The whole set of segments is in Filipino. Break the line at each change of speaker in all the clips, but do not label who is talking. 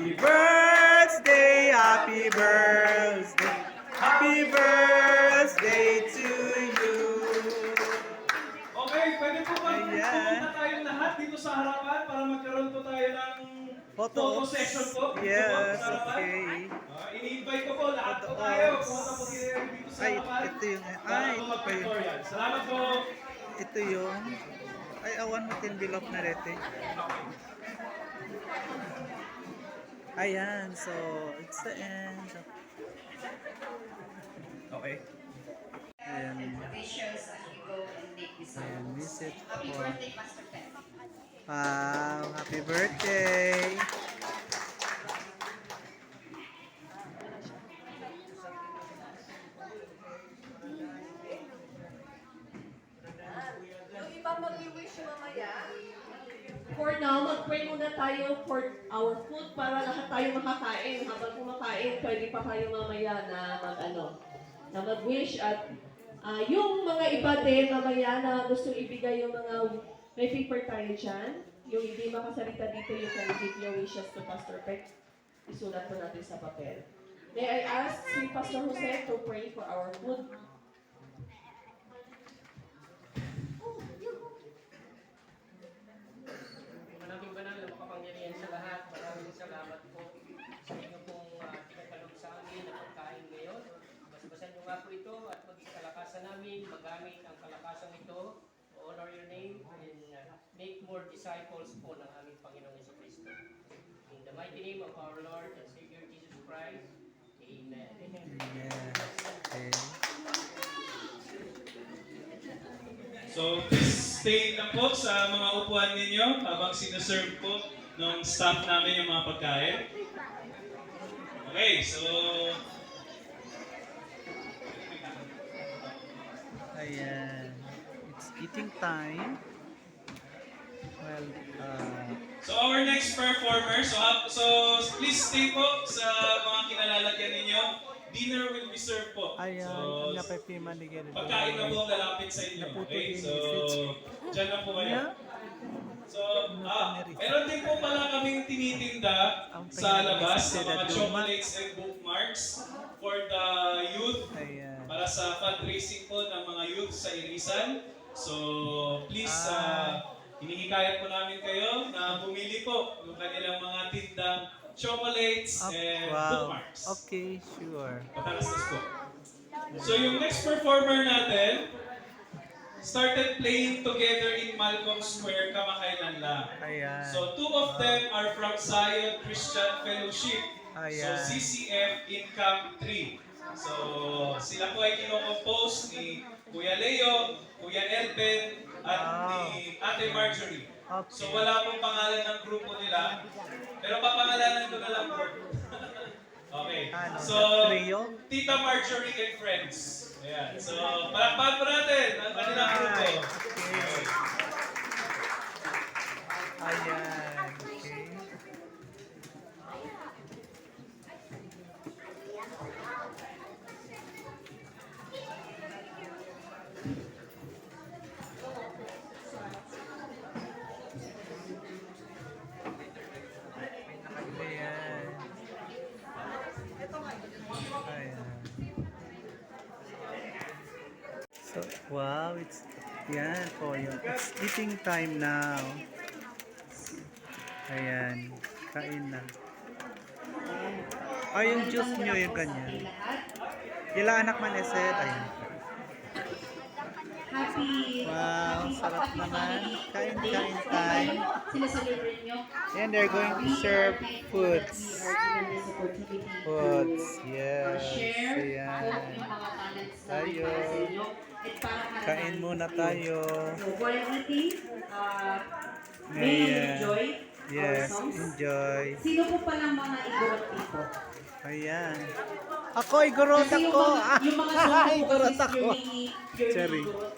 Happy birthday, happy birthday, happy birthday to you.
Okay, pwede po ba
Ayan.
pumunta tayong lahat dito sa harapan para magkaroon po tayo ng
Photo
photo session po? Dito po
Yes,
sa harapan.
okay.
Ini-invite ko po lahat
Photo
po tayo.
ops.
Pumunta po dito sa
Ay,
harapan.
ito yung,
Para
ay,
po
ito pa yun.
mag-pictorial. Salamat po.
Ito yung, ay, awan mo envelope na rete. Ayan, so, it's the end. Okay. Ayan.
Wishes as we go and make this
Ayan, visit
Happy
po.
birthday, Pastor Pet.
Wow, happy birthday!
Yung iba mag-wish mamaya. For now, mag-pray muna tayo for our food para lahat tayo makakain. Habang kumakain, pwede pa kayo mamaya na na mag-wish at yung mga iba din mamaya na gusto ibigay yung mga may paper tayo dyan. Yung hindi makasalita dito, you can give your wishes to Pastor Peck. Isulat po natin sa papel. May I ask si Pastor Jose to pray for our food?
Maraming banal na makapangyarihan sa lahat. Maraming salamat po sa inyo pong tinatalog sa amin na pagkain ngayon. Basbasan nyo nga po ito at maging kalakasan namin, magamit ang kalakasan ito to honor your name and make more disciples po ng aming Panginoong Jesucristo. In the mighty name of our Lord and Savior Jesus Christ, Amen.
Yes, okay.
So, please stay lang po sa mga upuan ninyo habang sineserve po ng staff namin yung mga pagkain. Okay, so
Ayan. It's eating time. Well,
so our next performer, so please stay po sa mga kinalalagyan ninyo. Dinner will be served po.
ayan.
So,
Napapiman ni Gary.
pagkain na po ang lalapit sa inyo. Okay, so dyan na po kayo. So, meron din po pala kaming tinitinda sa labas ng mga chocolates and bookmarks for the youth.
Ayan.
Para sa fundraising po ng mga youth sa Irisan. So, please, hinihikayat po namin kayo na bumili po ng kanilang mga tindang chocolates and
Wow.
bookmarks.
Okay, sure.
Patalastas po. So, yung next performer natin started playing together in Malcolm Square kamakailan lang.
Ayan.
So, two of them are from Zion Christian Fellowship. So,
Ayan.
CCF in Camp 3. So, sila po ay kinocompose ni Kuya Leo, Kuya Elben, at ni Ate Marjorie.
Okay.
So, wala pong pangalan ng grupo nila, pero papangalanan ko na lang po. Okay.
Ano,
So,
trio?
Tita Marjorie and Friends. Ayan. So, palakpakan po natin ang kanilang grupo.
Right. Okay. Ayan. Okay. Ayan. Ayan. So, wow, yan po yung, it's eating time now. Ayan, kain na. Ay, yung juice nyo, yung ganyan. Kila anak man eset, ayan.
Happy,
Wow, sarap naman. Kain time.
Sila celebrate nyo.
And they're going to serve foods. Foods, yes.
Share
Ayan.
yung mga talents na may
Tayo.
para sa inyo. At para
Kain muna tayo.
So, while eating, may you
Ayan.
enjoy
Yes,
our songs.
enjoy.
Sino po palang mga igorot people?
Ayan. Ako, igorot
Kasi
ako.
yung mga song po
Igorot
is
ako.
purely
Sorry.
igorot.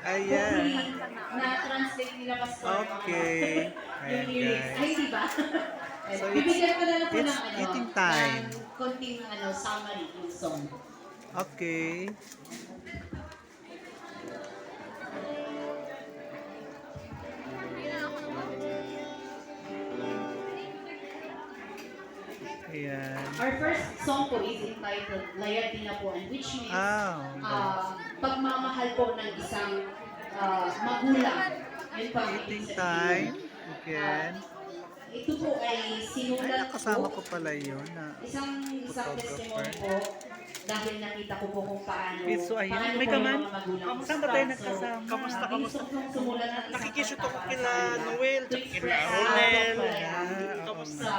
Ayan.
Hopefully, na-translate nila Pastor.
Okay.
Yung
Ayan,
lyrics.
guys.
Ay, di ba?
So,
Bibigyan ko na lang po
it's
ng
eating time.
ng konting summary yung song.
Okay. Ayan.
Our first song po is entitled Layad Tinapuan, which means pagmamahal po ng isang magulang. Yun po ang
Eating
ibig
time.
sabihin.
Again.
Ito po ay
Ay,
sinulat
nakasama
po.
ko pala yun.
Isang testimony po dahil nakita ko po kung paano
So, ayun.
paano
May
po
kaman?
yung mga magulang.
Saan ba tayo
So,
nagkasama?
Kamusta? Sumulat ng isang
Nakikisuto ko
kanta
kila
para sa
Noel,
to
tsaka kila
express
Ronel.
Oo
sa
nga.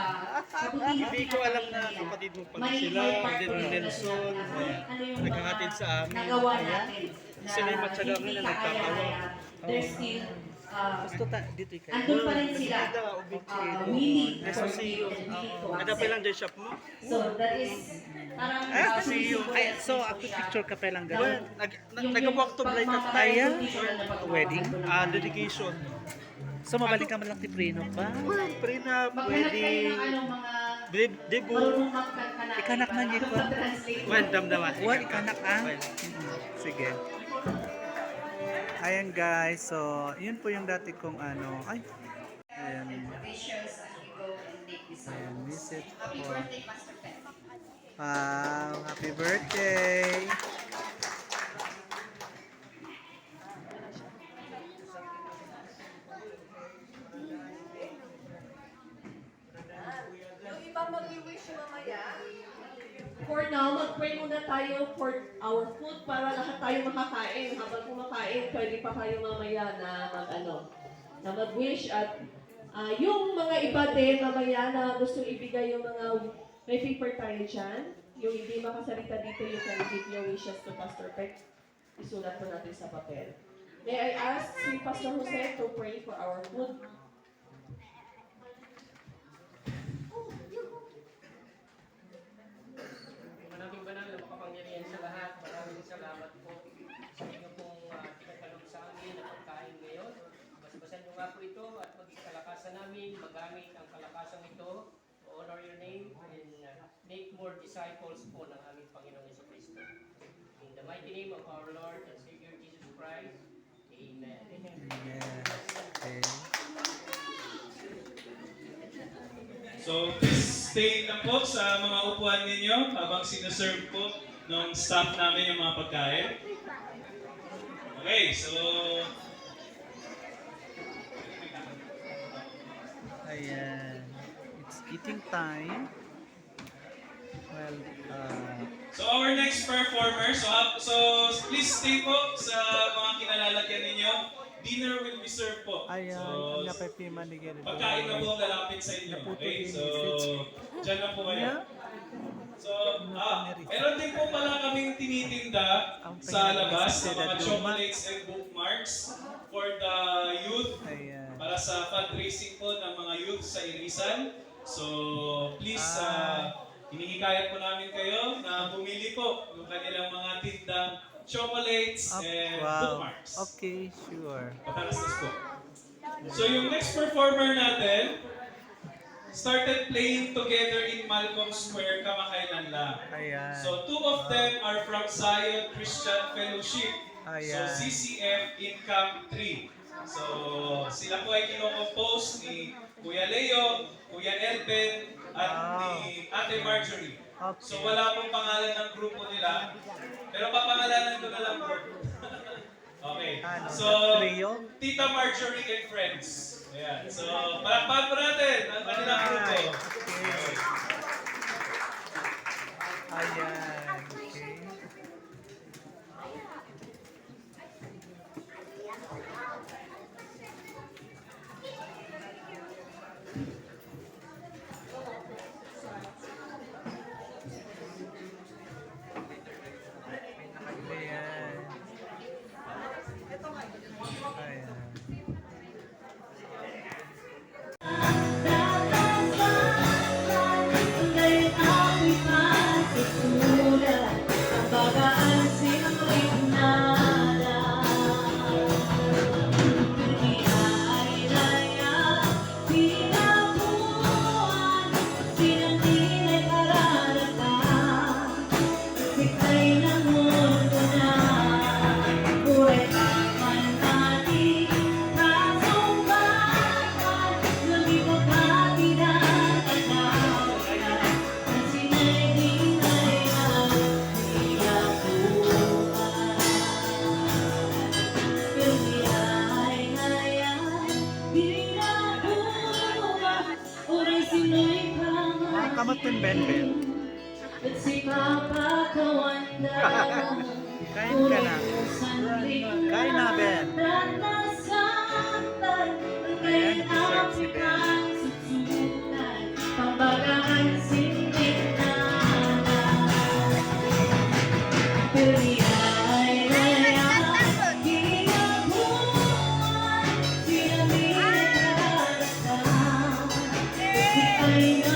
kabutihan
Hindi ko alam na
nila.
kapatid mo pala
May
sila.
part
Din
po yun
Nelson.
na ano yung
Naghahatid
mga
sa amin.
nagawa natin na
Sila yung matyaga
hindi
na nagtatawa.
kaya-kaya. There's still
Gusto dito kayo.
andun pa rin sila willing to
Eso si
forgive and willing to
Ada pa
accept.
lang dyan shop mo?
So that is parang
Ay, so ako picture ka pa lang
Well,
gano'n.
nag-walk to blight at
Ayan.
wedding.
dedication.
So mabalik ka man lang ti Prino pa.
Well, pre na
Maghanap kayo
wedding.
ng ano, mga
Debut.
marunong magkakanak.
Ikanak man yun po.
Well, damdaman.
What? Ikanak Sige. Ayan guys, so yun po yung dati kong ano. Ay. Ayan.
Wishes as we go and take this out.
Ayan, visit
Happy
po.
birthday, Pastor Pet.
Wow, happy birthday.
Yung iba mag-wish mamaya. For now, mag-pray muna tayo for our food para lahat tayo makakain. Habang kumakain, pwede pa kayo mamaya na na mag-wish at yung mga iba din mamaya na gusto ibigay yung mga may paper tayo dyan. Yung hindi makasalita dito, you can give your wishes to Pastor Peck. Isulat po natin sa papel. May I ask si Pastor Jose to pray for our food?
Maraming banal na makapangyarihan sa lahat. Maraming salamat po sa inyo pong tinatanong sa amin na pagkain ngayon. Basbasan nyo nga po ito at maging kalakasan namin, magamit ang kalakasan ito to honor your name and make more disciples po ng aming Panginoon Jesucristo. In the mighty name of our Lord and Savior Jesus Christ, Amen.
Yes. Okay.
So, please stay lang po sa mga upuan ninyo habang sinuserve po ng staff namin yung mga pagkain. Okay, so
Ayan. It's eating time. Well,
so our next performer, so please stay po sa mga kinalalagyan ninyo. Dinner will be served po.
ayan.
So,
Ang napapima ni Gary.
pagkain na po ang lalapit sa inyo. Okay, so dyan lang po kayo. So, meron din po pala kaming tinitinda sa labas na mga chocolates and bookmarks for the youth.
Ayan.
Para sa fundraising po ng mga youth sa Irisan. So, please, hinihikayat po namin kayo na bumili po ng kanilang mga tindang chocolates and bookmarks.
Okay, sure.
Patarastas po. So, yung next performer natin started playing together in Malcolm Square kamakailan lang.
Ayan.
So, two of them are from Zion Christian Fellowship. So,
Ayan.
CCF in Camp 3. So, sila po ay kinocompose ni Kuya Leo, Kuya Elben, at ni Ate Marjorie.
Okay.
So, wala pong pangalan ng grupo nila. Pero papangalanan ko na lang po. Okay.
Ano,
So,
trio?
Tita Marjorie and Friends. Ayan. So, palakpakan po natin ang kanilang grupo.
Okay. Ayan. Okay. Ayan. Ayan.
Thank you.
Salamat din, Ben Ben.
At si Papa Kawanda.
Kain ka na. Kain na, Ben. Ayan, deserve si Ben.
Pambagaan sinding I know